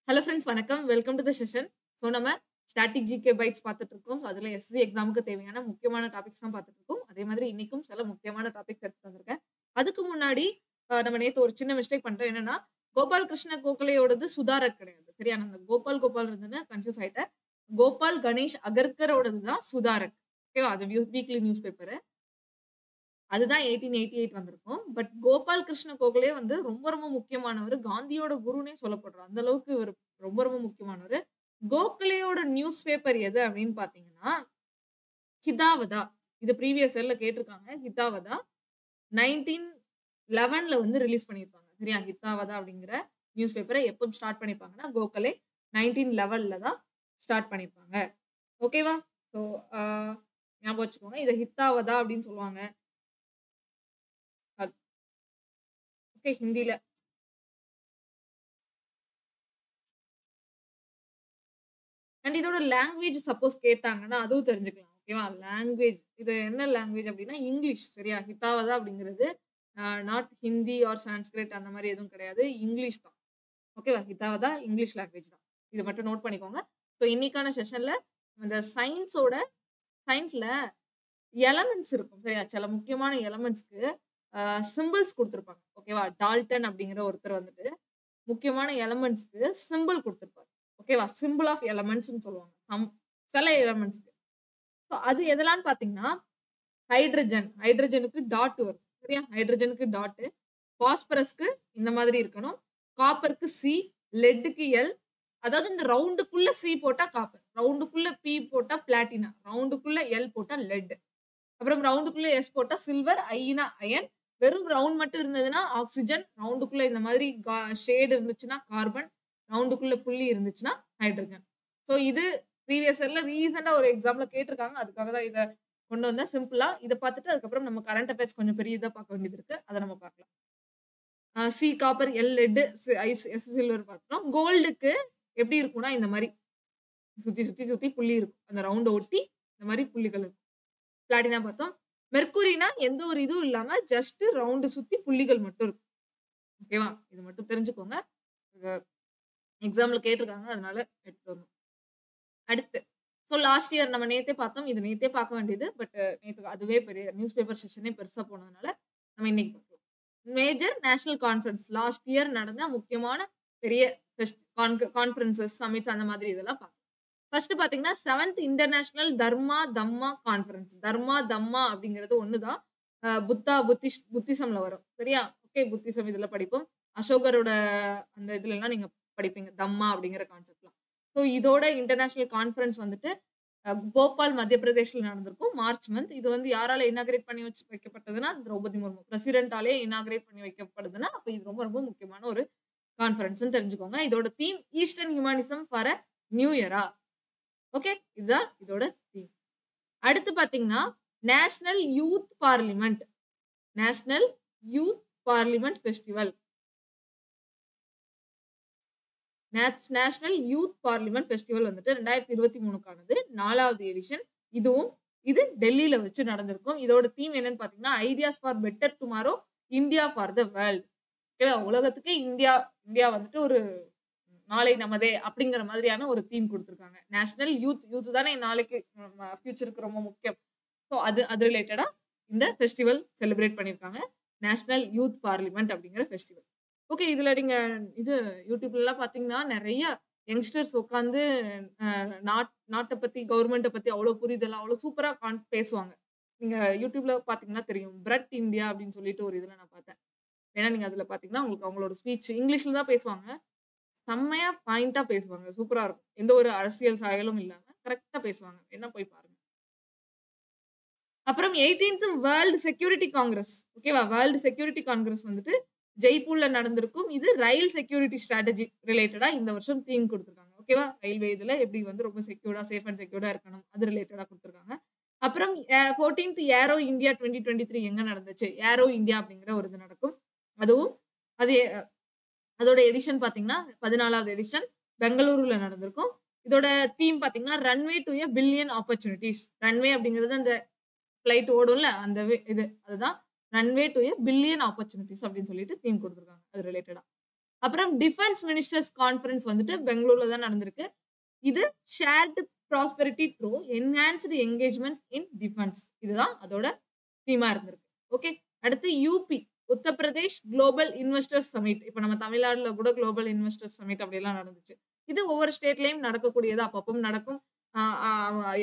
Hello friends வணக்கம். Welcome to the session. So நம்ம static GK bytes பார்த்துட்டு இருக்கோம். ஸோ அதில எஸ்எஸ்சி எக்ஸாமுக்கு தேவையான முக்கியமான டாபிக்ஸ் தான் பார்த்துட்டு இருக்கோம். அதே மாதிரி இன்னைக்கும் சில முக்கியமான டாபிக்ஸ் எடுத்துட்டு வந்திருக்கேன். அதுக்கு முன்னாடி நம்ம நேத்து ஒரு சின்ன மிஸ்டேக் பண்ணிட்டோம். என்னன்னா, கோபால் கிருஷ்ண கோகலேயோடது சுதாரக் கிடையாது. சரியா? நான் அந்த கோபால் இருந்ததுன்னு கன்ஃப்யூஸ் ஆயிட்டேன். கோபால் கணேஷ் அகர்கரோடது தான் சுதாரக். ஓகேவா? அது வீக்லி நியூஸ் பேப்பரு. அதுதான் 1888 வந்திருக்கும். பட் கோபால் கிருஷ்ண கோகலே வந்து ரொம்ப ரொம்ப முக்கியமானவரு. காந்தியோட குருன்னே சொல்லப்படுறார். அந்த அளவுக்கு இவரு ரொம்ப ரொம்ப முக்கியமானவரு. கோகலேயோட நியூஸ் பேப்பர் எது அப்படின்னு பார்த்தீங்கன்னா, ஹிதாவதா. இது ப்ரீவியஸ் இயர்ல கேட்டிருக்காங்க. ஹிதாவதா 1911ல வந்து ரிலீஸ் பண்ணியிருப்பாங்க. சரியா? ஹிதாவதா அப்படிங்கிற நியூஸ் பேப்பர எப்போ ஸ்டார்ட் பண்ணியிருப்பாங்கன்னா, கோகலே 1911ல தான் ஸ்டார்ட் பண்ணியிருப்பாங்க. ஓகேவா? ஸோ ஞாபகம் வச்சுக்கோங்க. இத ஹித்தாவதா அப்படின்னு சொல்லுவாங்க. ஓகே, ஹிந்தில. அண்ட் இதோட லாங்குவேஜ் சப்போஸ் கேட்டாங்கன்னா, அதுவும் தெரிஞ்சுக்கலாம். ஓகேவா? லாங்குவேஜ் இது என்ன லாங்குவேஜ் அப்டின்னா, இங்கிலீஷ். சரியா? ஹிதாவதா அப்படிங்கிறது நாட் ஹிந்தி ஆர் சான்ஸ்கிரிட் அந்த மாரி எதுவும் கிடையாது. இங்கிலீஷ் தான். ஓகேவா? ஹிதாவதா இங்கிலீஷ் லாங்குவேஜ் தான். இத மட்டும் நோட் பண்ணிக்கோங்க. ஸோ இன்னைக்கான செஷன்ல இந்த சயின்ஸ்ல எலமெண்ட்ஸ் இருக்கும். சரியா? சில முக்கியமான எலமெண்ட்ஸ்க்கு சிம்பிள்ஸ் குடுத்திருப்பாங்க. ஓகேவா? டால்டன் அப்படிங்கிற ஒருத்தர் வந்துட்டு முக்கியமான எலமெண்ட்ஸ்க்கு சிம்பிள் குடுத்திருப்பாரு. ஓகேவா? சிம்பிள் ஆஃப் எலமெண்ட்ஸ்ன்னு சொல்லுவாங்க. சில எலமெண்ட்ஸ்க்கு. ஸோ அது எதெல்லாம்ன்னு பார்த்தீங்கன்னா, ஹைட்ரஜனுக்கு டாட் வரும். சரியா? ஹைட்ரஜனுக்கு டாட்டு. பாஸ்பரஸ்க்கு இந்த மாதிரி இருக்கணும். காப்பருக்கு சி, லெட்டுக்கு எல். அதாவது இந்த ரவுண்டுக்குள்ள சி போட்டா காப்பர். ரவுண்டுக்குள்ள பி போட்டா பிளாட்டினா. ரவுண்டுக்குள்ள எல் போட்டா லெட். அப்புறம் ரவுண்டுக்குள்ள எஸ் போட்டா சில்வர், ஐனா அயன். வெறும் ரவுண்ட் மட்டும் இருந்ததுன்னா ஆக்ஸிஜன். ரவுண்டுக்குள்ள இந்த மாதிரி ஷேட் இருந்துச்சுன்னா கார்பன். ரவுண்டுக்குள்ள புள்ளி இருந்துச்சுன்னா ஹைட்ரஜன். ஸோ இது ப்ரீவியஸ் இயர்ல ரீசெண்டா ஒரு எக்ஸாம்ல கேட்டிருக்காங்க. அதுக்காக தான் இத கொண்டு வந்தேன் சிம்பிளா. இத பார்த்துட்டு அதுக்கப்புறம் நம்ம கரண்ட் அஃபேர்ஸ் கொஞ்சம் பெரிய இதா பார்க்க வேண்டியது இருக்கு. அத நம்ம பார்க்கலாம். C copper, L lead, S silver பார்த்தோம். கோல்டுக்கு எப்படி இருக்கும்னா இந்த மாரி சுத்தி புள்ளி இருக்கும். அந்த ரவுண்ட ஒட்டி இந்த மாரி புள்ளிகள் இருக்கும். பிளாட்டினா பார்த்தோம். மெர்க்குரினா எந்த ஒரு இதுவும் இல்லாம ஜஸ்ட் ரவுண்ட் சுத்தி புள்ளிகள் மட்டும் இருக்கும். ஓகேவா? இது மட்டும் தெரிஞ்சுக்கோங்க. எக்ஸாம்ல கேட்டிருக்காங்க. அதனால எடுத்துட்டு வந்தோம். அடுத்து லாஸ்ட் இயர் நம்ம நேத்தே பார்த்தோம். இது நேத்தே பார்க்க வேண்டியது. பட் நேத்து அதுவே பெரிய நியூஸ் பேப்பர் செஷனே பெருசா போனதுனால நம்ம இன்னைக்கு பார்க்கலாம். Major national conference last year நடந்த முக்கியமான பெரிய கான்ஃபரன்சஸ், சமிட்ஸ் அந்த மாதிரி இதெல்லாம் பார்க்கலாம். ஃபர்ஸ்ட் பார்த்தீங்கன்னா 7th இன்டர்நேஷனல் தம்மா கான்ஃபரன்ஸ். தம்மா அப்படிங்கிறது ஒண்ணுதான். புத்திசம்ல வரும். சரியா? ஓகே, புத்திசம் இதுல படிப்போம். அசோகரோட அந்த இதுலலாம் நீங்க படிப்பீங்க. தம்மா அப்படிங்கிற கான்செப்ட்லாம். ஸோ இதோட இன்டர்நேஷனல் கான்ஃபரன்ஸ் வந்துட்டு போபால் மத்திய பிரதேஷ்ல நடந்திருக்கும் மார்ச் மந்த். இது வந்து யாரால இனாகிரேட் பண்ணி வைக்கப்பட்டதுன்னா திரௌபதி முர்மு பிரசிடென்டாலே இனாகிரேட் பண்ணி வைக்கப்படுதுன்னா அப்ப இது ரொம்ப ரொம்ப முக்கியமான ஒரு கான்ஃபரன்ஸ்னு தெரிஞ்சுக்கோங்க. இதோட theme eastern humanism for a new இயரா. ஓகே, இதுதான் இதோட தீம். அடுத்து பாத்தீங்கன்னா national youth parliament. National youth parliament festival. National youth parliament festival வந்துட்டு 2023க்கானது 4வது எடிஷன். இது டெல்லியில வச்சு நடந்திருக்கும். இதோட தீம் என்னன்னு பாத்தீங்கன்னா ideas for better tomorrow, India for the world. ஓகேவா? உலகத்துக்கு இந்தியா வந்துட்டு ஒரு நாளை நமதே அப்படிங்கிற மாதிரியான ஒரு தீம் கொடுத்திருக்காங்க. நேஷனல் யூத் தானே நாளைக்கு ஃபியூச்சருக்கு ரொம்ப முக்கியம். ஸோ அது ரிலேட்டடா இந்த ஃபெஸ்டிவல் செலிப்ரேட் பண்ணியிருக்காங்க. நேஷனல் யூத் பார்லிமெண்ட் அப்படிங்கிற ஃபெஸ்டிவல். ஓகே, இதுல நீங்க இது யூடியூப்லலாம் பாத்தீங்கன்னா நிறைய யங்ஸ்டர்ஸ் உட்காந்து நாட்டை பத்தி, கவர்மெண்ட்டை பத்தி அவ்வளவு புரிதலா அவ்வளவு சூப்பரா பேசுவாங்க. நீங்க யூடியூப்ல பாத்தீங்கன்னா தெரியும். பிரெட் இந்தியா அப்படின்னு சொல்லிட்டு ஒரு இதுல நான் பார்த்தேன். ஏன்னா நீங்க அதுல பாத்தீங்கன்னா உங்களுக்கு அவங்களோட ஸ்பீச் இங்கிலீஷ்ல தான் பேசுவாங்க. செம்மையா பாயிண்டா பேசுவாங்க. சூப்பரா இருக்கும். எந்த ஒரு அரசியல் சாயலும் இல்லாம கரெக்ட்டா பேசுவாங்க. வேணா போய் பாருங்க. அப்புறம் 18th வேர்ல்ட் செக்யூரிட்டி காங்கிரஸ். ஓகேவா? வேர்ல்ட் செக்யூரிட்டி காங்கிரஸ் வந்துட்டு ஜெய்ப்பூர்ல நடந்திருக்கும். இது ரயில் செக்யூரிட்டி ஸ்ட்ராட்டஜி ரிலேட்டடா இந்த வருஷம் தீம் குடுத்திருக்காங்க. ஓகேவா? ரயில்வே இதுல எப்படி வந்து ரொம்ப சேஃப் அண்ட் செக்யூர்டா இருக்கணும். அது ரிலேட்டடா குடுத்திருக்காங்க. அப்புறம் 14th ஏரோ இந்தியா 2023 எங்க நடந்துச்சு? ஏரோ இந்தியா அப்படிங்கிற ஒரு இது நடக்கும். அதுவும் அது அதோட எடிஷன் பாத்தீங்கன்னா 14வது எடிஷன் பெங்களூருல நடந்திருக்கும். இதோட தீம் பாத்தீங்கன்னா runway to a billion opportunities. Runway அப்படிங்கிறது அந்த ஃபிளைட் ஓடும்ல அந்த அதுதான் runway to a billion opportunities அப்படின்னு சொல்லிட்டு தீம் கொடுத்துருக்காங்க அது ரிலேட்டடா. அப்புறம் டிஃபென்ஸ் மினிஸ்டர்ஸ் கான்ஃபரன்ஸ் வந்துட்டு பெங்களூர்ல தான் நடந்திருக்கு. இது shared prosperity through enhanced engagements in defence. இதுதான் அதோட தீமா இருந்திருக்கு. ஓகே. அடுத்து UP Uttar Pradesh global investors summit. இப்ப நம்ம தமிழ்நாடுல கூட குளோபல் இன்வெஸ்டர்ஸ் சமிட் அப்படியெல்லாம் நடந்துச்சு. இது ஒவ்வொரு ஸ்டேட்லயும் நடக்கக்கூடியது, அப்பப்பவும் நடக்கும்.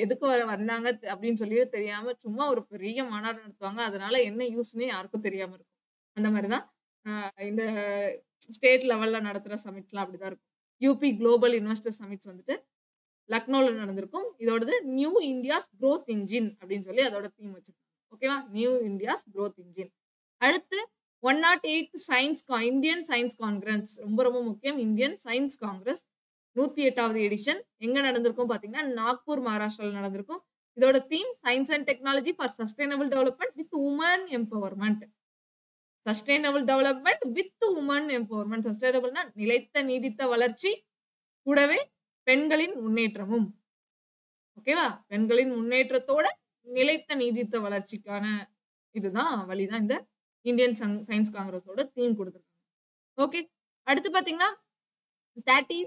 எதுக்கு வந்தாங்க அப்படின்னு சொல்லி தெரியாம சும்மா ஒரு பெரிய மாநாடு நடத்துவாங்க. அதனால என்ன யூஸ்னே யாருக்கும் தெரியாம இருக்கும். அந்த மாதிரிதான் இந்த ஸ்டேட் லெவல்ல நடத்துற சமிட்ஸ்லாம் அப்படிதான் இருக்கும். யூபி குளோபல் இன்வெஸ்டர் சமிட்ஸ் வந்துட்டு லக்னோல நடந்திருக்கும். இதோடது நியூ இந்தியாஸ் growth இன்ஜின் அப்படின்னு சொல்லி அதோட தீம் வச்சிருக்காங்க. ஓகேவா? New India's growth engine. அடுத்து 108th இந்தியன் சயின்ஸ் காங்கிரஸ். ரொம்ப ரொம்ப முக்கியம். இந்தியன் சயின்ஸ் காங்கிரஸ் 108வது எடிஷன் எங்க நடந்திருக்கும் பாத்தீங்கன்னா நாக்பூர், மகாராஷ்டிரால நடந்திருக்கும். இதோட theme science and technology for sustainable development with women empowerment. Sustainable development with women empowerment. சஸ்டைனபிள்னா நிலைத்த நீடித்த வளர்ச்சி, கூடவே பெண்களின் முன்னேற்றமும். ஓகேவா? பெண்களின் முன்னேற்றத்தோட நிலைத்த நீடித்த வளர்ச்சிக்கான இதுதான் வழிதான் இந்த இந்தியன் சயின்ஸ் காங்கிரஸோட தீம் கொடுத்துருக்காங்க. ஓகே. அடுத்து பாத்தீங்கன்னா 30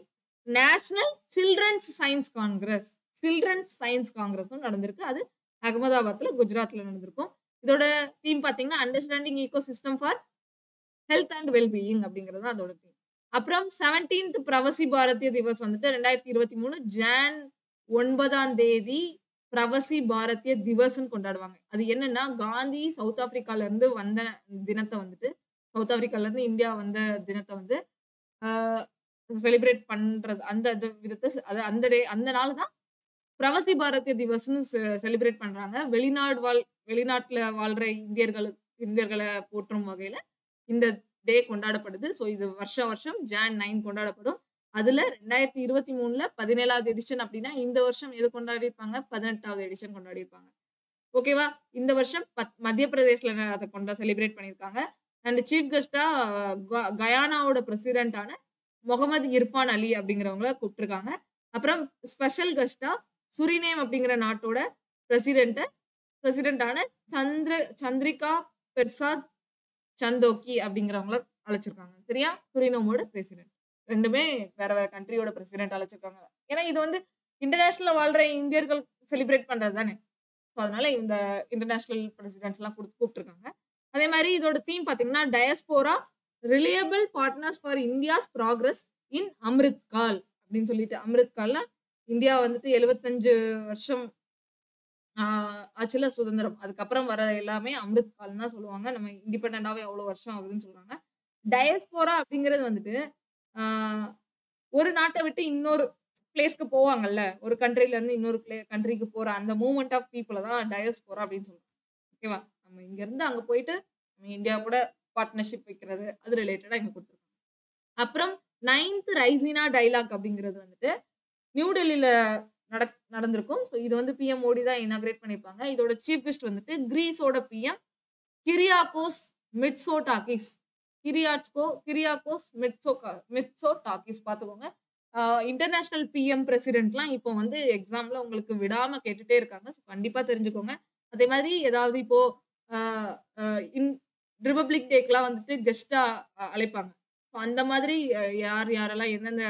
national children's science congress. Children's science காங்கிரஸும் நடந்திருக்கு. அது அகமதாபாத்ல, குஜராத்ல நடந்திருக்கும். இதோட தீம் பாத்தீங்கன்னா understanding ecosystem for health and wellbeing அப்படிங்கிறது தான் அதோட தீம். அப்புறம் 17th பிரவசி பாரதிய திவஸ் வந்துட்டு 2023 ஜான் 9 பிரவசி பாரதிய திவஸ்ன்னு கொண்டாடுவாங்க. அது என்னன்னா காந்தி சவுத் ஆப்பிரிக்கால இருந்து வந்த தினத்தை வந்துட்டு, சவுத் ஆப்பிரிக்கால இருந்து இந்தியா வந்த தினத்தை வந்து செலிப்ரேட் பண்றது. அந்த விதத்தை அந்த நாள் தான் பிரவசி பாரதிய திவஸ்ன்னு செலிப்ரேட் பண்றாங்க. வெளிநாட்டுல வாழ்ற இந்தியர்களை போற்றும் வகையில இந்த டே கொண்டாடப்படுது. ஸோ இது வருஷம் ஜான் 9 கொண்டாடப்படும். அதுல 2023 17வது எடிஷன் அப்படின்னா இந்த வருஷம் எது கொண்டாடி இருப்பாங்க? 18வது எடிஷன் கொண்டாடி இருப்பாங்க. ஓகேவா? இந்த வருஷம் மத்திய பிரதேஷ்ல அதை செலிப்ரேட் பண்ணியிருக்காங்க. அண்ட் சீஃப் கெஸ்டா கயானாவோட பிரசிடென்டான முகமது இர்ஃபான் அலி அப்படிங்கிறவங்கள கூப்பிட்டுருக்காங்க. அப்புறம் ஸ்பெஷல் கெஸ்டா சுரினேம் அப்படிங்கிற நாட்டோட பிரசிடென்டான சந்திரிகா பெர்சாத் சந்தோக்கி அப்படிங்கிறவங்கள அழைச்சிருக்காங்க. சரியா? சுரினோமோட பிரசிடென்ட். ரெண்டுமே வேற வேற கண்ட்ரியோட பிரசிடென்ட் அழைச்சிருக்காங்க. ஏன்னா இது வந்து இன்டர்நேஷனல் வாழ்ற இந்தியர்கள் செலிப்ரேட் பண்றது தானே. ஸோ அதனால இந்த இன்டர்நேஷனல் பிரசிடென்ட்ஸ் எல்லாம் கூப்பிட்டுருக்காங்க. அதே மாதிரி இதோட தீம் பாத்தீங்கன்னா diaspora reliable partners for India's progress in Amrit Kaal அப்படின்னு சொல்லிட்டு. அம்ரித் கால்னா இந்தியா வந்துட்டு 75 வருஷம் ஆச்சுல சுதந்திரம். அதுக்கப்புறம் வர எல்லாமே அம்ரித் கால்னா சொல்லுவாங்க. நம்ம இண்டிபெண்டாவே எவ்வளவு வருஷம் ஆகுதுன்னு சொல்றாங்க. டயஸ்போரா அப்படிங்கிறது வந்துட்டு ஒரு நாட்டை விட்டு இன்னொரு பிளேஸ்க்கு போவாங்கல்ல, ஒரு கண்ட்ரில இருந்து இன்னொரு கண்ட்ரிக்கு போற அந்த மூவ்மெண்ட் ஆஃப் பீப்புளை தான் டயஸ்போரா அப்படின்னு சொல்லுவாங்க. ஓகேவா? நம்ம இங்க இருந்து அங்க போயிட்டு நம்ம இந்தியா கூட பார்ட்னர்ஷிப் வைக்கிறது, அது ரிலேட்டடா இங்க கொடுத்துருக்காங்க. அப்புறம் 9th ரைசினா டைலாக் அப்படிங்கிறது வந்துட்டு நியூ டெல்லியில நடந்திருக்கும். ஸோ இது வந்து பிஎம் மோடி தான் இனாகிரேட் பண்ணியிருப்பாங்க. இதோட சீஃப் கெஸ்ட் வந்துட்டு கிரீஸோட PM Kyriakos Mitsotakis. Kyriakos Mitsotakis பார்த்துக்கோங்க. இன்டர்நேஷனல் பிஎம் பிரசிடென்ட்லாம் இப்போ வந்து எக்ஸாம்ல உங்களுக்கு விடாம கேட்டுட்டே இருக்காங்க. ஸோ கண்டிப்பா தெரிஞ்சுக்கோங்க. அதே மாதிரி ஏதாவது இப்போ ரிபப்ளிக் டேக்கெல்லாம் வந்துட்டு கெஸ்டா அழைப்பாங்க. அந்த மாதிரி யாரெல்லாம் எந்தெந்த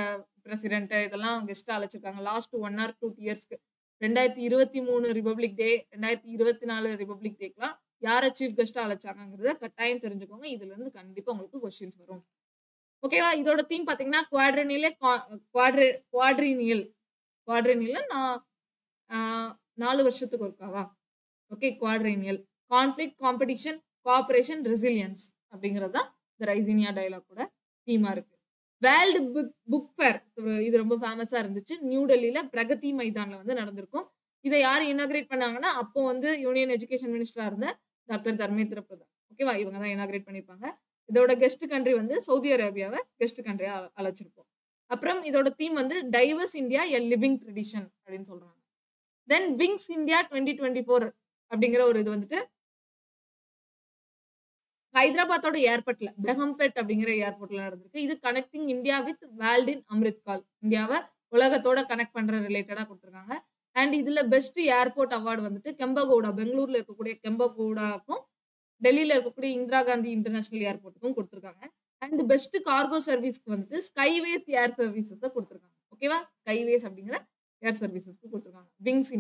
பிரசிடென்ட் இதெல்லாம் கெஸ்டா அழைச்சிருக்காங்க லாஸ்ட் 1 or 2 இயர்ஸ்க்கு. 2023 ரிபப்ளிக் டே, 2024 ரிபப்ளிக் டேக்கெல்லாம் யாரை சீஃப் கெஸ்டா அழைச்சாங்கிறத கட்டாயம் தெரிஞ்சுக்கோங்க. இதுல இருந்து கண்டிப்பா உங்களுக்கு கொஸ்டின்ஸ் வரும். ஓகேவா? இதோட தீம் பாத்தீங்கன்னா குவாட்ரினியல் நான் 4 வருஷத்துக்கு ஒருக்காவா? Okay. Quadrennial conflict, competition, cooperation, resilience அப்படிங்கிறது தான் இந்த ரைசினியா டைலாக்கோட தீமா இருக்கு. வேர்ல்டு புக் ஃபேர் இது ரொம்ப ஃபேமஸா இருந்துச்சு. நியூ டெல்லியில பிரகதி மைதான்ல வந்து நடந்திருக்கும். இதை யார் இனாகிரேட் பண்ணாங்கன்னா அப்போ வந்து யூனியன் எஜுகேஷன் மினிஸ்டரா இருந்த டாக்டர் தர்மேந்திர பிரதான். ஓகேவா? இவங்க தான் இனாகிரேட் பண்ணிருப்பாங்க. இதோட கெஸ்ட் கண்ட்ரி வந்து சவுதி அரேபியாவை கெஸ்ட் கண்ட்ரியா அழைச்சிருப்போம். அப்புறம் இதோட தீம் வந்து டைவர்ஸ் இந்தியா எ லிவிங் ட்ரெடிஷன் அப்படின்னு சொல்றாங்க. தென் விங்ஸ் இந்தியா 2024 அப்படிங்கிற ஒரு இது வந்துட்டு ஹைதராபாத்தோட ஏர்போர்ட்ல பெஹம்பேட் அப்படிங்கிற ஏர்போர்ட்ல நடந்திருக்கு. இது connecting India with world in Amrit Kaal. இந்தியாவை உலகத்தோட கனெக்ட் பண்ற ரிலேட்டடா கொடுத்துருக்காங்க. அண்ட் இதுல பெஸ்ட் ஏர்போர்ட் அவார்டு வந்துட்டு கெம்பகோடா, பெங்களூர்ல இருக்கக்கூடிய கெம்பகோடாக்கும் டெல்லியில இருக்கக்கூடிய இந்திரா காந்தி இன்டர்நேஷனல் ஏர்போர்ட்டுக்கும் கொடுத்துருக்காங்க. அண்ட் பெஸ்ட் கார்கோ சர்வீஸ்க்கு வந்துட்டு ஸ்கைவேஸ் ஏர் சர்வீசஸ் தான் கொடுத்துருக்காங்க. ஓகேவா? ஸ்கைவேஸ் அப்படிங்கிற ஏர் சர்வீசஸ்க்கு கொடுத்துருக்காங்க. விங்ஸ்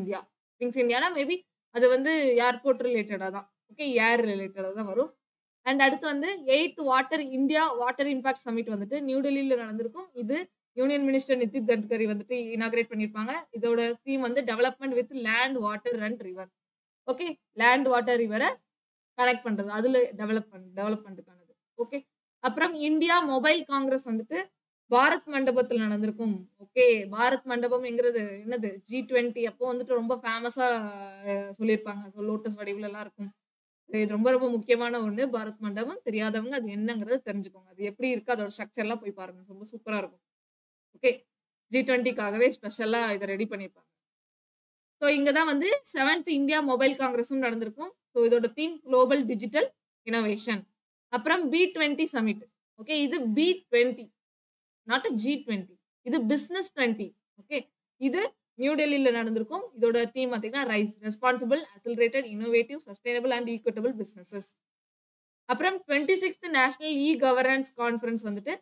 இந்தியானா மேபி அது வந்து ஏர்போர்ட் ரிலேட்டடா தான். ஓகே, ஏர் ரிலேட்டடா தான் வரும். அண்ட் அடுத்து வந்து 8th India water impact summit வந்துட்டு நியூ டெல்லியில நடந்திருக்கும். இது யூனியன் மினிஸ்டர் நிதின் கட்கரி வந்துட்டு இனாகிரேட் பண்ணியிருப்பாங்க. இதோட தீம் வந்து development with land, water and river. Okay, land, water, ரிவரை கனெக்ட் பண்றது, அதுல டெவலப்மெண்ட்டுக்கானது. ஓகே, அப்புறம் இந்தியா மொபைல் காங்கிரஸ் வந்துட்டு பாரத் மண்டபத்தில் நடந்திருக்கும். ஓகே, பாரத் மண்டபம் என்கிறது என்னது, G20 அப்போ வந்துட்டு ரொம்ப ஃபேமஸா சொல்லியிருப்பாங்க. லோட்டஸ் வடிவில் எல்லாம் இருக்கும். இது ரொம்ப ரொம்ப முக்கியமான ஒண்ணு. பாரத் மண்டபம் தெரியாதவங்க அது என்னங்கிறத தெரிஞ்சுக்கோங்க. அது எப்படி இருக்கு, அதோட ஸ்ட்ரக்சர் எல்லாம் போய் பாருங்க. ரொம்ப சூப்பரா இருக்கும். ஓகே, G20க்காகவே ஸ்பெஷலா இதை ரெடி பண்ணியிருப்பாங்க. ஸோ இங்க தான் வந்து 7th இந்தியா மொபைல் காங்கிரஸும் நடந்திருக்கும். ஸோ இதோட தீம் குளோபல் டிஜிட்டல் இனோவேஷன். அப்புறம் B20 சமிட். ஓகே, இது B20 நாட் G20, இது பிசினஸ் 20. ஓகே, இது நியூ டெல்லியில நடந்திருக்கும். இதோட தீம் பார்த்தீங்கன்னா rise, responsible, accelerated, innovative, sustainable and equitable businesses. அப்புறம் 26th நேஷனல் கவர்னன்ஸ் கான்ஃபரன்ஸ் வந்துட்டு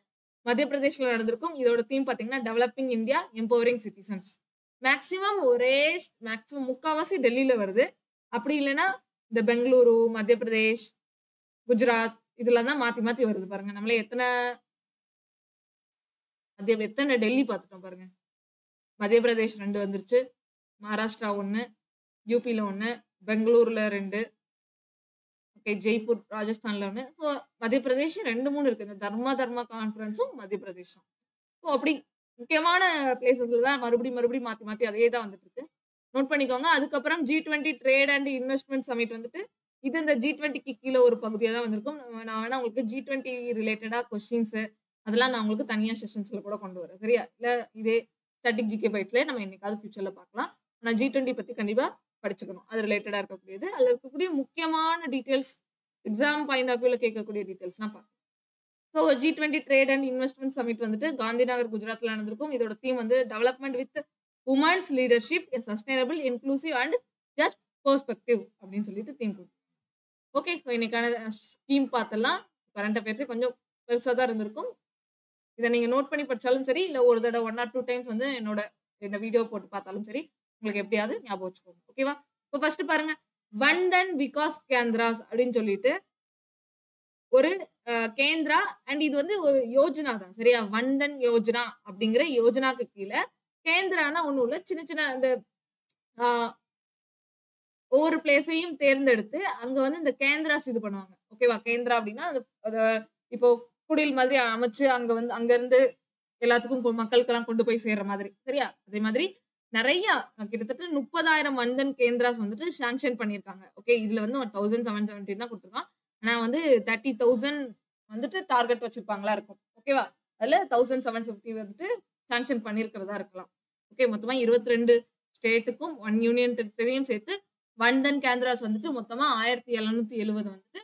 மத்திய பிரதேஷ்ல நடந்திருக்கும். இதோட தீம் பார்த்தீங்கன்னா developing India, empowering citizens. Maximum முக்காவாசி டெல்லியில வருது. அப்படி இல்லைன்னா இந்த பெங்களூரு, மத்திய பிரதேஷ், குஜராத் இதெல்லாம் தான் மாத்தி மாத்தி வருது பாருங்க. நம்மளே எத்தனை டெல்லி பார்த்துட்டோம் பாருங்க. மத்திய பிரதேஷ் 2 வந்துருச்சு, மகாராஷ்டிரா 1, யூபியில் 1, பெங்களூர்ல 2, ஓகே, ஜெய்ப்பூர் ராஜஸ்தான்ல 1. ஸோ மத்திய பிரதேஷ் 2-3 இருக்கு. இந்த தர்மா கான்ஃபரன்ஸும் மத்திய பிரதேஷும். ஸோ அப்படி முக்கியமான பிளேசஸ்ல தான் மறுபடியும் மாத்தி மாத்தி அதே தான் வந்துட்டு இருக்கு. நோட் பண்ணிக்கோங்க. அதுக்கப்புறம் G20 trade and investment summit வந்துட்டு இது இந்த G20க்கு கீழே ஒரு பகுதியாக தான் வந்திருக்கும். நான் வேணா உங்களுக்கு G20 ரிலேட்டடா கொஸ்டின்ஸ் அதெல்லாம் நான் உங்களுக்கு தனியா செஷன்ஸ்ல கூட கொண்டு வரேன். சரியா? இல்ல இதே ஸ்டாட்டிக் ஜிகே பைட்ல நம்ம என்னைக்காவது ஃபியூச்சர்ல பார்க்கலாம். ஆனா G20 பத்தி கண்டிப்பா படிச்சுக்கணும். அது ரிலேட்டடா இருக்கக்கூடியது. அதுல இருக்கக்கூடிய முக்கியமான டீடைல்ஸ், எக்ஸாம் பாயிண்ட் ஆஃப் வியூல கேட்கக்கூடிய டீடைல்ஸ்லாம் பார்க்கலாம். So G20 trade and investment summit வந்துட்டு காந்திநகர், குஜராத்ல நடந்திருக்கும். இதோட தீம் வந்து development with women's leadership, sustainable, inclusive and just perspective அப்படின்னு சொல்லிட்டு தீம் கொடுக்கும். ஓகே, ஸோ இன்னைக்கான ஸ்கீம் பார்த்தலாம். கரண்ட் அஃபேர்ஸே கொஞ்சம் பெருசாக தான் இருந்திருக்கும். இதை நீங்க நோட் பண்ணி படிச்சாலும் சரி, இல்லை ஒரு தடவை 1 or 2 டைம்ஸ் வந்து என்னோட இந்த வீடியோ போட்டு பார்த்தாலும் சரி, உங்களுக்கு எப்படியாவது ஞாபகம் வச்சுக்கோங்க. ஓகேவா? இப்போ ஃபர்ஸ்ட் பாருங்க, வந்தன் விகாஸ் கேந்திராஸ் அப்படின்னு சொல்லிட்டு ஒரு கேந்திரா, அண்ட் இது வந்து ஒரு யோஜனா தான். சரியா? வந்தன் யோஜனா அப்படிங்கிற யோஜனாக்கு கீழே கேந்திரானா ஒண்ணும் இல்ல, சின்ன சின்ன இந்த ஒவ்வொரு பிளேஸையும் தேர்ந்தெடுத்து அங்க வந்து இந்த கேந்திராஸ் இது பண்ணுவாங்க. ஓகேவா? கேந்திரா அப்படின்னா இப்போ குடில் மாதிரி அமைச்சு அங்க இருந்து எல்லாத்துக்கும் மக்களுக்கெல்லாம் கொண்டு போய் சேர்ற மாதிரி. சரியா? அதே மாதிரி நிறைய கிட்டத்தட்ட 30,000 வந்தன் கேந்திராஸ் வந்துட்டு சாங்ஷன் பண்ணியிருக்காங்க. ஓகே, இதுல வந்து ஒரு 1,770 தான் கொடுத்துருக்கான். ஆனா வந்து 30,000 வந்துட்டு டார்கெட் வச்சிருப்பாங்களா இருக்கும். ஓகேவா? அதுல 1,750 வந்துட்டு சாங்ஷன் பண்ணியிருக்கிறதா இருக்கலாம். ஓகே, மொத்தமா 22 ஸ்டேட்டுக்கும் 1 யூனியன் டெரிட்டரியும் சேர்த்து வந்தன் கேந்திராஸ் வந்துட்டு மொத்தமா 1,770 வந்துட்டு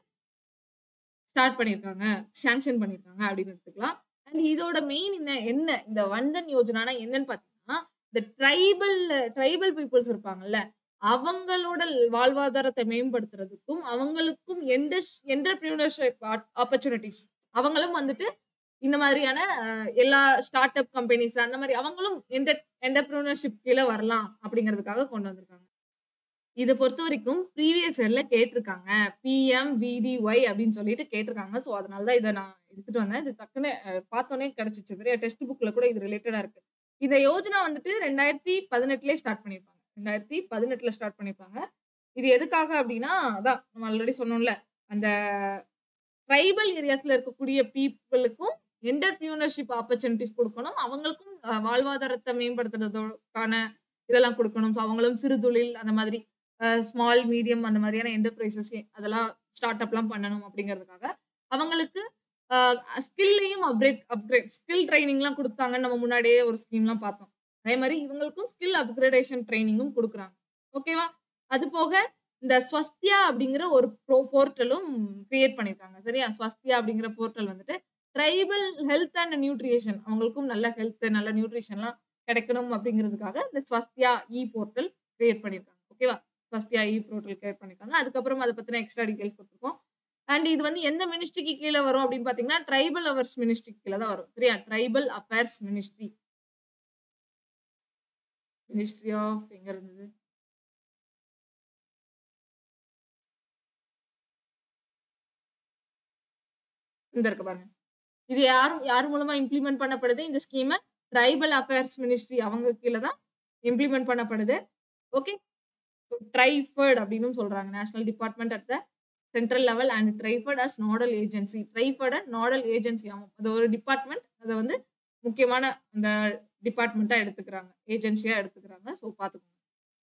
ஸ்டார்ட் பண்ணியிருக்காங்க, சாங்ஷன் பண்ணியிருக்காங்க அப்படின்னு எடுத்துக்கலாம். அண்ட் இதோட மெயின் என்ன இந்த வந்தன் யோஜனானா என்னன்னு பாத்தீங்கன்னா, இந்த ட்ரைபல் பீப்புள்ஸ் இருப்பாங்கல்ல, அவங்களோட வாழ்வாதாரத்தை மேம்படுத்துறதுக்கும் அவங்களுக்கும் என்டர்பிரினர்ஷிப் ஆப்பர்ச்சுனிட்டிஸ், அவங்களும் வந்துட்டு இந்த மாதிரியான எல்லா ஸ்டார்ட் அப் கம்பெனிஸ் அந்த மாதிரி அவங்களும் என்டர்பிரினர்ஷிப் கீழே வரலாம் அப்படிங்கிறதுக்காக கொண்டு வந்திருக்காங்க. இதை பொறுத்த வரைக்கும் ப்ரீவியஸ் இயர்ல கேட்டிருக்காங்க, PMVDY அப்படின்னு சொல்லிட்டு கேட்டிருக்காங்க. ஸோ அதனாலதான் இதை நான் எடுத்துட்டு வந்தேன். இது டக்குன்னு பார்த்தோன்னே கிடைச்சிச்சு. டெக்ஸ்ட் புக்ல கூட இது ரிலேட்டடா இருக்கு. இந்த யோஜனா வந்துட்டு 2018 ஸ்டார்ட் பண்ணிருப்பாங்க. 2018 ஸ்டார்ட் பண்ணிருப்பாங்க. இது எதுக்காக அப்படின்னா, அதான் நம்ம ஆல்ரெடி சொன்னோம்ல, அந்த ட்ரைபல் ஏரியாஸ்ல இருக்கக்கூடிய பீப்புளுக்கும் என்டர்பிரினர்ஷிப் ஆப்பர்ச்சுனிட்டிஸ் கொடுக்கணும், அவங்களுக்கும் வாழ்வாதாரத்தை மேம்படுத்துறதுக்கான இதெல்லாம் கொடுக்கணும். ஸோ அவங்களும் சிறு தொழில் அந்த மாதிரி ஸ்மால் மீடியம் அந்த மாதிரியான என்டர்பிரைசஸ் அதெல்லாம் ஸ்டார்ட் அப்லாம் பண்ணணும் அப்படிங்கிறதுக்காக அவங்களுக்கு ஸ்கில்லையும் அப்கிரேட் ஸ்கில் ட்ரைனிங்லாம் கொடுத்தாங்கன்னு நம்ம முன்னாடியே ஒரு ஸ்கீம்லாம் பார்த்தோம். அதே மாதிரி இவங்களுக்கும் ஸ்கில் அப்கிரேடேஷன் ட்ரைனிங்கும் கொடுக்குறாங்க. ஓகேவா? அது போக இந்த ஸ்வஸ்தியா அப்படிங்கிற ஒரு போர்ட்டலும் கிரியேட் பண்ணியிருக்காங்க. சரியா? ஸ்வஸ்தியா அப்படிங்கிற போர்ட்டல் வந்துட்டு ட்ரைபல் ஹெல்த் அண்ட் நியூட்ரிஷன், அவங்களுக்கும் நல்ல ஹெல்த் நல்ல நியூட்ரிஷன்லாம் கிடைக்கணும் அப்படிங்கிறதுக்காக இந்த ஸ்வஸ்தியா போர்ட்டல் கிரியேட் பண்ணியிருக்காங்க. ஓகேவா? ஸ்வஸ்தியா போர்ட்டல் கிரியேட் பண்ணியிருக்காங்க. அதுக்கப்புறம் அதை பத்தின எக்ஸ்ட்ரா டீடைல்ஸ் கொடுத்துருக்கோம். அண்ட் இது வந்து எந்த மினிஸ்ட்ரிக்கு கீழே வரும் அப்படின்னு பாத்தீங்கன்னா ட்ரைபல் அஃபேர்ஸ் மினிஸ்ட்ரி கீழே தான் வரும். சரியா? Tribal affairs ministry. Ministry of எங்க இருந்தது? இந்த இருக்கு பாருங்க. இது யார் மூலமா இம்ப்ளிமெண்ட் பண்ணப்படுது? இந்த ஸ்கீமை ட்ரைபல் அஃபேர்ஸ் மினிஸ்ட்ரி அவங்க கீழே தான் இம்ப்ளிமெண்ட் பண்ணப்படுது. ஓகே, ட்ரைஃபர்ட் அப்படின்னு சொல்றாங்க. National department at the central level and TRIFED as nodal agency. TRIFED and nodal agency ஆகும். அது ஒரு டிபார்ட்மெண்ட். அதை வந்து முக்கியமான அந்த டிபார்ட்மெண்ட்டா எடுத்துக்கிறாங்க, ஏஜென்சியா எடுத்துக்கிறாங்க. ஸோ பார்த்துக்கோங்க.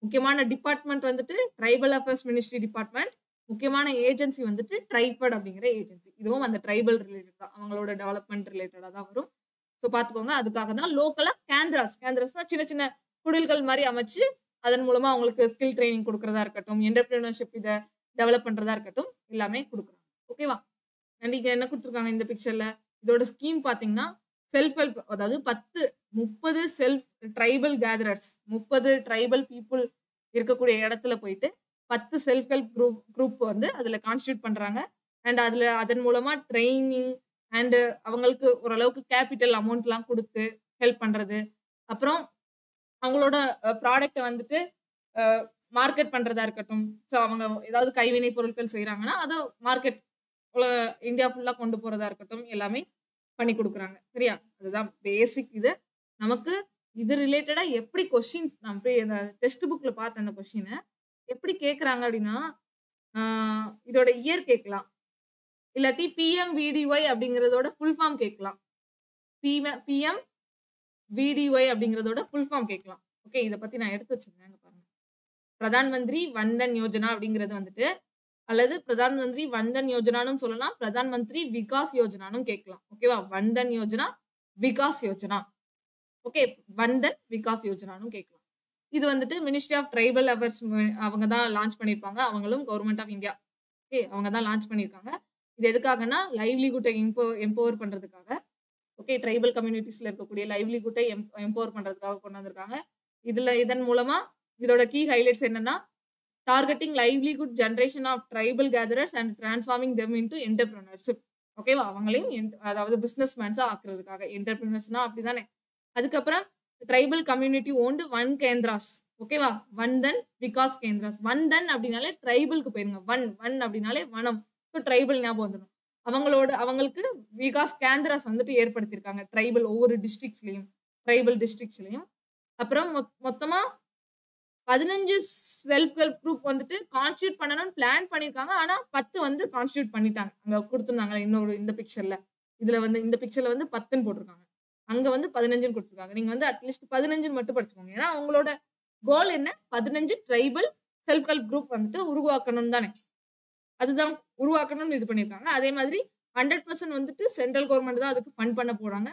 முக்கியமான டிபார்ட்மெண்ட் வந்துட்டு ட்ரைபல் அஃபேர்ஸ் மினிஸ்ட்ரி டிபார்ட்மெண்ட். முக்கியமான ஏஜென்சி வந்துட்டு ட்ரைஃபர்ட் அப்படிங்கிற ஏஜென்சி. இதுவும் அந்த ட்ரைபல் ரிலேட்டட் தான், அவங்களோட டெவலப்மெண்ட் ரிலேட்டடா தான் வரும். ஸோ பார்த்துக்கோங்க. அதுக்காக தான் லோக்கலா கேந்திராஸ்னா சின்ன சின்ன குடில்கள் மாதிரி அமைச்சு அதன் மூலமா அவங்களுக்கு ஸ்கில் ட்ரைனிங் கொடுக்கறதா இருக்கட்டும், என்டர்பிரினர்ஷிப் இதை டெவலப் பண்றதா இருக்கட்டும், எல்லாமே கொடுக்குறாங்க. ஓகேவா? அண்ட் இங்க என்ன கொடுத்துருக்காங்க இந்த பிக்சர்ல? இதோட ஸ்கீம் பாத்தீங்கன்னா செல்ஃப் ஹெல்ப், அதாவது 30 self tribal caterers, 30 tribal people இருக்கக்கூடிய இடத்துல போயிட்டு 10 செல்ஃப் ஹெல்ப் குரூப் வந்து அதுல கான்ஸ்டியூட் பண்றாங்க. அண்ட் அதுல அதன் மூலமா ட்ரைனிங் அண்ட் அவங்களுக்கு ஓரளவுக்கு கேபிட்டல் அமௌண்ட்லாம் கொடுத்து ஹெல்ப் பண்றது. அப்புறம் அவங்களோட ப்ராடக்ட்டை வந்துட்டு மார்க்கெட் பண்றதா இருக்கட்டும். ஸோ அவங்க ஏதாவது கைவினை பொருட்கள் செய்யறாங்கன்னா அதை மார்க்கெட் இந்தியா ஃபுல்லா கொண்டு போறதா இருக்கட்டும், எல்லாமே பண்ணி கொடுக்குறாங்க. சரியா? அதுதான் பேசிக். இது நமக்கு இது ரிலேட்டடா எப்படி கொஸ்டின்ஸ் நான் போய் அந்த டெக்ஸ்ட் புக்ல பார்த்தேன். அந்த கொஸ்டினை எப்படி கேட்கறாங்க அப்படின்னா இதோட இயர் கேட்கலாம், இல்லாட்டி பிஎம்விடிஒய் அப்படிங்கிறதோட ஃபுல் ஃபார்ம் கேட்கலாம். பிஎம்விடிஒய் அப்படிங்கிறதோட ஃபுல் ஃபார்ம் கேட்கலாம். ஓகே, இதை பத்தி நான் எடுத்து வச்சிருந்தேன் பாருங்க. பிரதான் மந்திரி வந்தன் யோஜனா அப்படிங்கிறது வந்துட்டு, அல்லது பிரதான் மந்திரி வந்தன் யோஜனான்னு சொல்லலாம், பிரதான் மந்திரி விகாஸ் யோஜனான்னு கேட்கலாம். ஓகேவா? வந்தன் யோஜனா, விகாஸ் யோஜனா. ஓகே, வந்தன் விகாஸ் யோஜனான்னு கேட்கலாம். இது வந்துட்டு மினிஸ்ட்ரி ஆஃப் ட்ரைபல் அஃபேர்ஸ் அவங்க தான் லான்ச் பண்ணியிருப்பாங்க. அவங்களும் கவர்மெண்ட் ஆஃப் இந்தியா. ஓகே, அவங்க தான் லான்ச் பண்ணியிருக்காங்க. இது எதுக்காகனா லைவ்லிஹுட்டை எம்பவர் பண்றதுக்காக. ஓகே, ட்ரைபல் கம்யூனிட்டிஸ்ல இருக்கக்கூடிய லைவ்லிஹுட்டை எம்பவர் பண்றதுக்காக கொண்டு வந்திருக்காங்க. இதன் மூலமா இதோட கீ ஹைலைட்ஸ் என்னன்னா, targeting livelihood generation of tribal gatherers and transforming them into entrepreneurship. ஓகேவா? அவங்களையும் அதாவது பிசினஸ் மேன்ஸா ஆக்குறதுக்காக. என்டர்பிரினர்ஸ்னா அப்படிதானே. அதுக்கப்புறம் tribal community owned Van Kendras. ஓகேவா? வந்தன் விகாஸ் கேந்திராஸ். வந்தன் அப்படின்னாலே ட்ரைபலுக்கு போயிருங்க. ஒன் அப்படின்னாலே வனம். ஸோ ட்ரைபல் ஞாபகம் வந்துடும். அவங்களுக்கு விகாஸ் கேந்திராஸ் வந்துட்டு ஏற்படுத்தியிருக்காங்க ட்ரைபல் ஒவ்வொரு டிஸ்ட்ரிக்ட்ஸ்லயும், ட்ரைபல் டிஸ்ட்ரிக்ட்ஸ்லயும். அப்புறம் மொத்தமா 15 செல்ஃப் ஹெல்ப் குரூப் வந்துட்டு கான்ஸ்டியூட் பண்ணணும்னு பிளான் பண்ணிருக்காங்க. ஆனா 10 வந்து கான்ஸ்டியூட் பண்ணிட்டாங்க. அங்க கொடுத்துருந்தாங்க இன்னொரு இந்த பிக்சர்ல. இதுல வந்து இந்த பிக்சர்ல வந்து 10ன்னு போட்டிருக்காங்க. அங்க வந்து 15ன்னு கொடுத்துருக்காங்க. நீங்க வந்து அட்லீஸ்ட் 15ன்னு மட்டும் படிச்சுக்கோங்க. ஏன்னா அவங்களோட கோல் என்ன? 15 ட்ரைபல் செல்ஃப் ஹெல்ப் குரூப் வந்துட்டு உருவாக்கணும் தானே. அதுதான் உருவாக்கணும்னு இது பண்ணிருக்காங்க. அதே மாதிரி 100% வந்துட்டு சென்ட்ரல் கவர்மெண்ட் தான் அதுக்கு ஃபண்ட் பண்ண போறாங்க.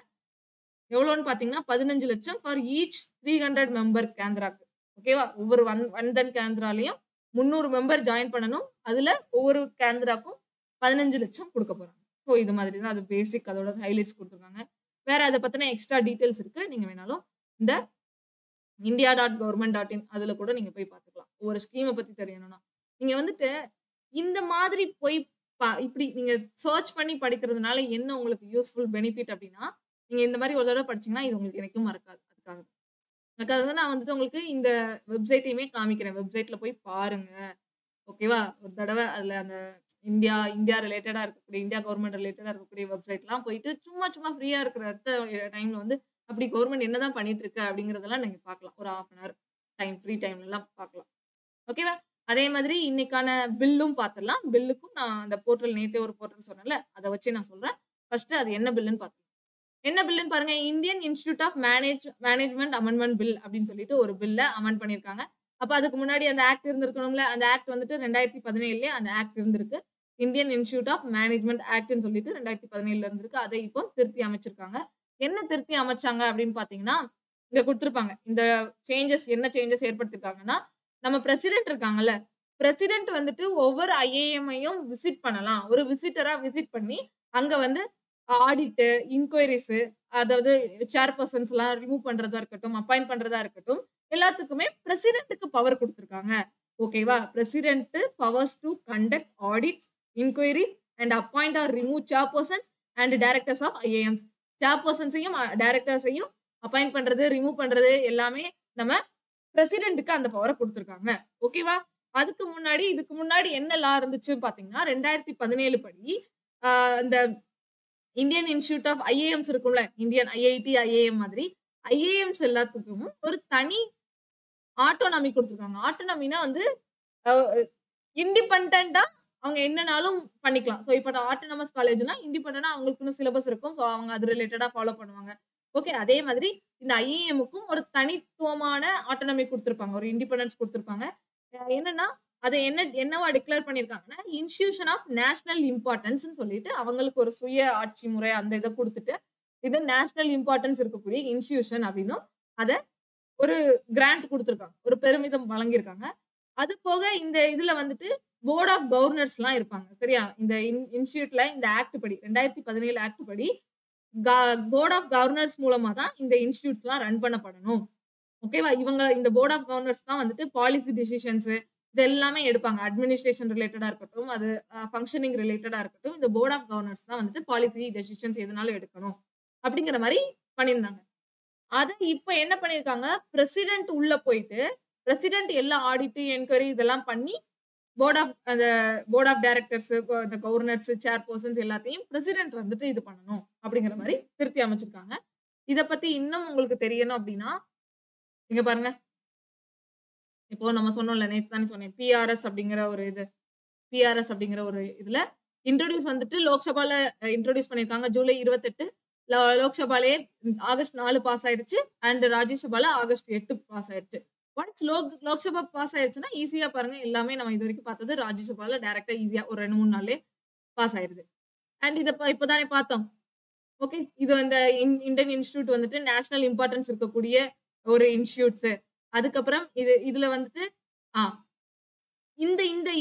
எவ்வளோன்னு பாத்தீங்கன்னா 15 லட்சம் ஃபார் ஈச் 300 மெம்பர் கேந்திராக்கு. ஓகேவா? ஒவ்வொரு வந்தன் கேந்திராலையும் 300 மெம்பர் ஜாயின் பண்ணணும். அதுல ஒவ்வொரு கேந்திராக்கும் 15 லட்சம் கொடுக்க போறாங்க. ஸோ இது மாதிரி தான் அது பேசிக். அதோட ஹைலைட்ஸ் கொடுத்துருக்காங்க. வேற அதை பத்தின எக்ஸ்ட்ரா டீடைல்ஸ் இருக்கு. நீங்க வேணாலும் இந்த india.government.in அதுல கூட நீங்க போய் பார்த்துக்கலாம். ஒவ்வொரு ஸ்கீமை பத்தி தெரியணும்னா நீங்க வந்துட்டு இந்த மாதிரி போய் இப்படி நீங்க சர்ச் பண்ணி படிக்கிறதுனால என்ன உங்களுக்கு யூஸ்ஃபுல் பெனிஃபிட் அப்படின்னா, நீங்க இந்த மாதிரி ஒரு தடவை படிச்சீங்கன்னா இது உங்களுக்கு எனக்கும் மறக்காது. அதுக்காக தான் நான் வந்துட்டு உங்களுக்கு இந்த வெப்சைட்டையுமே காமிக்கிறேன். வெப்சைட்ல போய் பாருங்க. ஓகேவா? ஒரு தடவை அதுல அந்த இந்தியா ரிலேட்டடா இருக்கக்கூடிய, இந்தியா கவர்மெண்ட் ரிலேட்டடா இருக்கக்கூடிய வெப்சைட்லாம் போயிட்டு சும்மா ஃப்ரீயா இருக்கிற டைம்ல வந்து அப்படி கவர்மெண்ட் என்னதான் பண்ணிட்டு இருக்கு அப்படிங்கறதெல்லாம் நீங்க பார்க்கலாம். ஒரு 1/2 hour டைம், ஃப்ரீ டைம்ல எல்லாம் பார்க்கலாம். ஓகேவா? அதே மாதிரி இன்னைக்கான பில்லும் பார்த்துடலாம். பில்லுக்கும் நான் அந்த போர்ட்டல் நேத்தே ஒரு போர்ட்டல் சொன்னேன்ல, அதை வச்சு நான் சொல்றேன். ஃபர்ஸ்ட் அது என்ன பில்லுன்னு பார்த்துக்கலாம். என்ன பில்லுன்னு பாருங்க. Indian institute of management amendment bill அப்படின்னு சொல்லிட்டு ஒரு பில்ல அமெண்ட் பண்ணிருக்காங்க. அப்ப அதுக்கு முன்னாடி அந்த ஆக்ட் இருந்திருக்கணும்ல. அந்த ஆக்ட் வந்துட்டு 2017 அந்த ஆக்ட் இருந்திருக்கு. இந்தியன் இன்ஸ்டிடியூட் ஆஃப் மேனேஜ்மெண்ட் ஆக்ட்னு சொல்லிட்டு 2017 இருந்திருக்கு. அதை இப்போ திருத்தி அமைச்சிருக்காங்க. என்ன திருத்தி அமைச்சாங்க அப்படின்னு பாத்தீங்கன்னா, இங்க கொடுத்திருப்பாங்க. இந்த என்ன சேஞ்சஸ் ஏற்படுத்திருக்காங்கன்னா, நம்ம பிரசிடென்ட் இருக்காங்கல்ல, பிரசிடென்ட் வந்துட்டு ஒவ்வொரு ஐஏஎம்ஐயும் விசிட் பண்ணலாம். ஒரு விசிட்டரா விசிட் பண்ணி அங்க வந்து ஆடிட், இன்கொயரிஸ், அதாவது சேர்பர்சன்ஸ் எல்லாம் ரிமூவ் பண்றதா இருக்கட்டும், அப்பாயிண்ட் பண்றதா இருக்கட்டும், எல்லாத்துக்குமே பிரசிடென்ட்க்கு பவர் கொடுத்திருக்காங்க. ஓகேவா? President powers to conduct audits, inquiries and appoint or remove chairpersons and directors of IIMs. சேர்பர்சன்ஸையும் டைரக்டர்ஸையும் அப்பாயிண்ட் பண்றது, ரிமூவ் பண்றது எல்லாமே நம்ம பிரசிடென்ட்டுக்கு அந்த பவரை கொடுத்துருக்காங்க. ஓகேவா? இதுக்கு முன்னாடி என்ன லா இருந்துச்சு பாத்தீங்கன்னா 2017 படி இந்த இந்தியன் இன்ஸ்டிடியூட் ஆஃப் ஐஏஎம்ஸ் இருக்கும்ல, இந்தியன் ஐஐடி ஐஏஎம் மாதிரி ஐஏஎம்ஸ் எல்லாத்துக்கும் ஒரு தனி ஆட்டோனாமி கொடுத்துருக்காங்க. ஆட்டோனாமினா வந்து இண்டிபெண்டா அவங்க என்னனாலும் பண்ணிக்கலாம். ஸோ இப்போ ஆட்டோனமஸ் காலேஜ்னா இண்டிபெண்டா அவங்களுக்குன்னு சிலபஸ் இருக்கும். ஸோ அவங்க அது ரிலேட்டடா ஃபாலோ பண்ணுவாங்க. ஓகே, அதே மாதிரி இந்த ஐஏஎம்முக்கும் ஒரு தனித்துவமான ஆட்டோனமி கொடுத்துருப்பாங்க, ஒரு இண்டிபெண்டன்ஸ் கொடுத்துருப்பாங்க. என்னன்னா அதை என்னவா டிக்ளேர் பண்ணியிருக்காங்கன்னா இன்ஸ்டிடியூஷன் ஆஃப் நேஷனல் இம்பார்ட்டன்ஸ் சொல்லிட்டு அவங்களுக்கு ஒரு சுய ஆட்சி முறை அந்த இதை கொடுத்துட்டு இது நேஷனல் இம்பார்ட்டன்ஸ் இருக்கக்கூடிய இன்ஸ்டிடியூஷன் அப்படின்னும் அதை ஒரு கிராண்ட் கொடுத்துருக்காங்க, ஒரு பெருமிதம் வழங்கியிருக்காங்க. அது போக இந்த இதுல வந்துட்டு போர்ட் ஆஃப் கவர்னர்ஸ்லாம் இருப்பாங்க. சரியா? இந்த இன்ஸ்டிடியூட்ல இந்த ஆக்ட் படி 2017 ஆக்ட் படி போர்ட் ஆஃப் கவர்னர்ஸ் மூலமா தான் இந்த இன்ஸ்டிடியூட்லாம் ரன் பண்ணப்படணும். ஓகேவா? இந்த போர்ட் ஆஃப் கவர்னர்ஸ் தான் வந்துட்டு பாலிசி டிசிஷன்ஸ் இது எல்லாமே எடுப்பாங்க. அட்மினிஸ்ட்ரேஷன் ரிலேட்டடா இருக்கட்டும், அது ஃபங்க்ஷனிங் ரிலேட்டடா இருக்கட்டும், இந்த போர்ட் ஆஃப் கவர்னர்ஸ் தான் வந்துட்டு பாலிசி டெசிஷன்ஸ் எதுனாலும் எடுக்கணும் அப்படிங்கிற மாதிரி பண்ணியிருந்தாங்க. அதை இப்போ என்ன பண்ணியிருக்காங்க, பிரசிடென்ட் உள்ள போயிட்டு பிரசிடென்ட் எல்லா ஆடிட் என்கொயரி இதெல்லாம் பண்ணி போர்ட் ஆஃப் டைரக்டர்ஸ், இந்த கவர்னர்ஸ், சேர்பர்சன்ஸ் எல்லாத்தையும் பிரசிடென்ட் வந்துட்டு இது பண்ணணும் அப்படிங்கிற மாதிரி திருத்தி அமைச்சிருக்காங்க. இதை பத்தி இன்னும் உங்களுக்கு தெரியணும் அப்படின்னா இங்க பாருங்க. இப்போ நம்ம சொன்னோம்ல, நேற்று தானே சொன்னேன், பிஆர்எஸ் அப்படிங்கிற ஒரு இதுல இன்ட்ரோடியூஸ் வந்துட்டு லோக்சபால இன்ட்ரோடியூஸ் பண்ணியிருக்காங்க. ஜூலை 28 லோக்சபாலே ஆகஸ்ட் 4 பாஸ் ஆயிடுச்சு அண்ட் ராஜ்யசபால ஆகஸ்ட் 8 பாஸ் ஆயிடுச்சு. ஒன்ஸ் லோக்சபா பாஸ் ஆயிடுச்சுன்னா ஈஸியா பாருங்க, எல்லாமே நம்ம இது வரைக்கும் பார்த்தது ராஜ்யசபால டைரக்டா ஈஸியா ஒரு 2-3 நாள்லயே பாஸ் ஆயிடுது. அண்ட் இதை இப்போதானே பார்த்தோம். ஓகே, இது இந்த இந்தியன் இன்ஸ்டிடியூட் வந்துட்டு நேஷனல் இம்பார்ட்டன்ஸ் இருக்கக்கூடிய ஒரு இன்ஸ்டிடியூட்ஸ். அதுக்கப்புறம் இதுல வந்துட்டு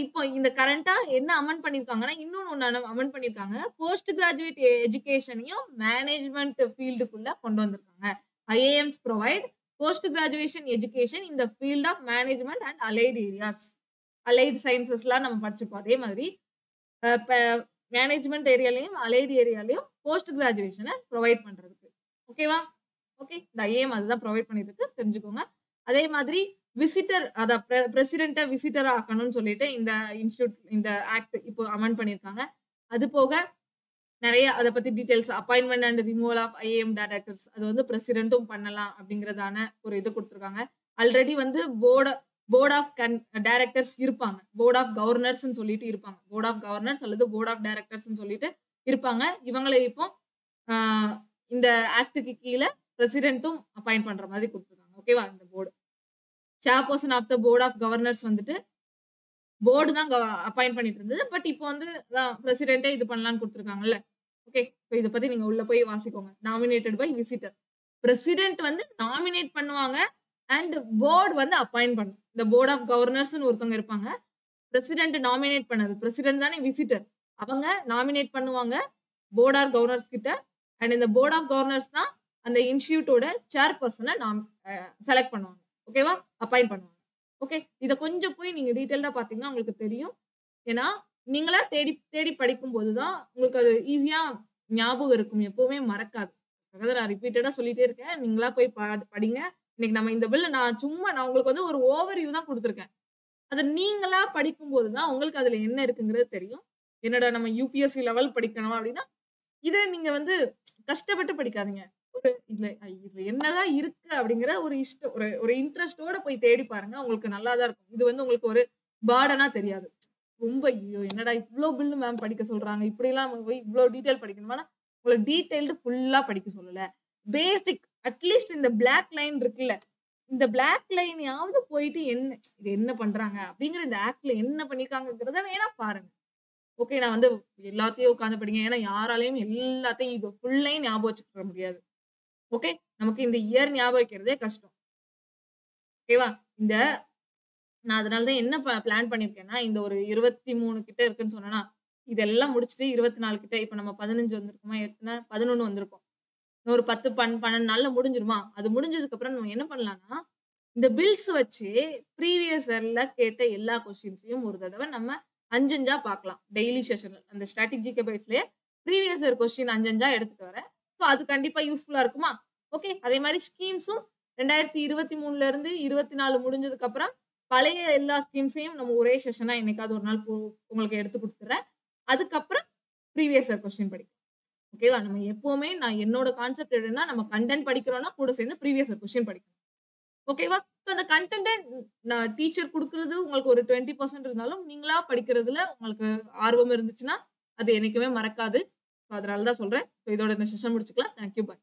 இப்போ இந்த கரண்டா என்ன அமெண்ட் பண்ணிருக்காங்கன்னா இன்னொன்னு அமெண்ட் பண்ணிருக்காங்க. போஸ்ட் கிராஜுவேட் எஜுகேஷனையும் மேனேஜ்மெண்ட் ஃபீல்டுக்குள்ள கொண்டு வந்திருக்காங்க. IIMs provide post graduation education இந்த field of management and allied areas. Allied சயின்சஸ்லாம் நம்ம படிச்சிருப்போம். அதே மாதிரி மேனேஜ்மெண்ட் ஏரியாலையும் அலைடு ஏரியாலையும் போஸ்ட் கிராஜுவேஷனை ப்ரொவைட் பண்றதுக்கு. ஓகேவா? ஓகே, இந்த ஐஏஎம் அதுதான் ப்ரொவைட் பண்ணிருக்கு, தெரிஞ்சுக்கோங்க. அதே மாதிரி விசிட்டர், அதான் பிரசிடென்ட்டை விசிட்டர் ஆக்கணும்னு சொல்லிட்டு இந்த இன்ஸ்டிடியூட் இந்த ஆக்ட் இப்போ அமெண்ட் பண்ணியிருக்காங்க. அது போக நிறைய அதை பத்தி details, appointment and removal of IIM directors அது வந்து பிரசிடென்ட்டும் பண்ணலாம் அப்படிங்கிறதான ஒரு இது கொடுத்துருக்காங்க. ஆல்ரெடி வந்து போர்ட் ஆஃப் டைரக்டர்ஸ் இருப்பாங்க, போர்ட் ஆஃப் கவர்னர்ஸ் சொல்லிட்டு இருப்பாங்க. போர்ட் ஆஃப் கவர்னர்ஸ் அல்லது போர்ட் ஆஃப் டைரக்டர்ஸ் சொல்லிட்டு இருப்பாங்க. இவங்களை இப்போ இந்த ஆக்டுக்கு கீழே பிரசிடென்ட்டும் அப்பாயிண்ட் பண்ற மாதிரி கொடுத்துருக்காங்க. ஓகேவா? இந்த board chairperson of the board of governors வந்துட்டு போர்டு தான் அப்பாயிண்ட் பண்ணிட்டு இருந்தது. பட் இப்போ வந்து பிரசிடென்ட்டே இது பண்ணலான்னு கொடுத்துருக்காங்கல்ல. ஓகே, ஸோ இதை பத்தி நீங்க உள்ள போய் வாசிக்கோங்க. Nominated by visitor. பிரசிடென்ட் வந்து நாமினேட் பண்ணுவாங்க அண்ட் போர்டு வந்து அப்பாயிண்ட் பண்ணும். இந்த போர்ட் ஆஃப் கவர்னர்ஸ்னு ஒருத்தவங்க இருப்பாங்க. பிரசிடென்ட் நாமினேட் பண்ணது, பிரசிடென்ட் தானே விசிட்டர், அவங்க நாமினேட் பண்ணுவாங்க போர்ட் ஆஃப் கவர்னர்ஸ் கிட்ட. அண்ட் இந்த போர்ட் ஆஃப் கவர்னர்ஸ் தான் அந்த இன்ஸ்டிடியூட்டோட சேர்பர்சனை செலக்ட் பண்ணுவாங்க. ஓகேவா? அப்பாயிண்ட் பண்ணுவாங்க. ஓகே, இதை கொஞ்சம் போய் நீங்க டீட்டெயில்டா பாத்தீங்கன்னா உங்களுக்கு தெரியும். ஏன்னா நீங்களா தேடி தேடி படிக்கும் போதுதான் உங்களுக்கு அது ஈஸியா ஞாபகம் இருக்கும், எப்பவுமே மறக்காது. அதாவது நான் ரிப்பீட்டடா சொல்லிட்டே இருக்கேன், நீங்களா போய் படிங்க. இன்னைக்கு நம்ம இந்த பில்ல நான் உங்களுக்கு வந்து ஒரு ஓவர்வியூ தான் கொடுத்துருக்கேன். அதை நீங்களா படிக்கும் போதுதான் உங்களுக்கு அதுல என்ன இருக்குங்கிறது தெரியும். என்னடா நம்ம யூபிஎஸ்சி லெவல் படிக்கணும் அப்படின்னா இதை நீங்க வந்து கஷ்டப்பட்டு படிக்காதீங்க. இதுல என்னதான் இருக்கு அப்படிங்கிற ஒரு இன்ட்ரெஸ்டோட போய் தேடி பாருங்க, உங்களுக்கு நல்லாதான் இருக்கும். இது வந்து உங்களுக்கு ஒரு பார்டனா தெரியாது. ரொம்ப ஐயோ என்னடா இவ்வளவு பில்லு மேம் படிக்க சொல்றாங்க, இப்படி எல்லாம் போய் இவ்வளவு டீடைல் படிக்கணுமா? உங்களை டீடைல்டு ஃபுல்லா படிக்க சொல்லல. பேசிக் அட்லீஸ்ட் இந்த பிளாக் லைன் இருக்குல்ல, இந்த பிளாக் லைனையாவது போயிட்டு இது என்ன பண்றாங்க அப்படிங்கிற இந்த ஆக்ட்ல என்ன பண்ணிருக்காங்கிறத வேணா பாருங்க. ஓகே, நான் வந்து எல்லாத்தையும் உட்காந்து படிங்க. ஏன்னா யாராலையும் எல்லாத்தையும் இது ஃபுல்லையும் ஞாபகம் வச்சுக்க முடியாது. ஓகே, நமக்கு இந்த இயர் ஞாபகம் வைக்கிறதே கஷ்டம். ஓகேவா? நான் அதனாலதான் என்ன பிளான் பண்ணிருக்கேன்னா, இந்த ஒரு 23 கிட்ட இருக்குன்னு சொன்னா இதெல்லாம் முடிச்சுட்டு 24 கிட்ட, இப்ப நம்ம 15 வந்திருக்கோமா, எத்தனை 11 வந்திருக்கோம். இன்னொரு 10 12 நாள்ல முடிஞ்சிருமா? அது முடிஞ்சதுக்கு அப்புறம் நம்ம என்ன பண்ணலாம்னா, இந்த பில்ஸ் வச்சு ப்ரீவியஸ் இயர்ல கேட்ட எல்லா கொஸ்டின்ஸையும் ஒரு தடவை நம்ம 5 பார்க்கலாம் டெய்லி செஷன்ல. அந்த ஸ்டாட்டிக் ஜிகே பைட்ஸ்லயே ப்ரீவியஸ் இயர் கொஸ்டின் 5 எடுத்துட்டு வரேன். ஸோ அது கண்டிப்பா யூஸ்ஃபுல்லா இருக்குமா? ஓகே. அதே மாதிரி ஸ்கீம்ஸும் 2023ல இருந்து 24 முடிஞ்சதுக்கு அப்புறம் பழைய எல்லா ஸ்கீம்ஸையும் நம்ம ஒரே செஷனா என்னைக்காவது ஒரு நாள் உங்களுக்கு எடுத்து குடுத்துடுறேன். அதுக்கப்புறம் ப்ரீவியஸ் இயர் கொஸ்டின் படிக்கலாம். ஓகேவா? நம்ம எப்பவுமே நான் என்னோட கான்செப்ட் என்னன்னா, நம்ம கன்டென்ட் படிக்கிறோம்னா கூட சேர்ந்து ப்ரீவியஸ் இயர் கொஸ்டின் படிக்கணும். ஓகேவா? ஸோ அந்த கன்டென்ட்ட நான் டீச்சர் குடுக்குறது உங்களுக்கு ஒரு 20% இருந்தாலும், நீங்களா படிக்கிறதுல உங்களுக்கு ஆர்வம் இருந்துச்சுன்னா, அது என்னைக்குமே மறக்காது. ஸோ அதனால தான் சொல்றேன். ஸோ இதோட இந்த செஷன் முடிச்சுக்கலாம். Thank you. பாய்.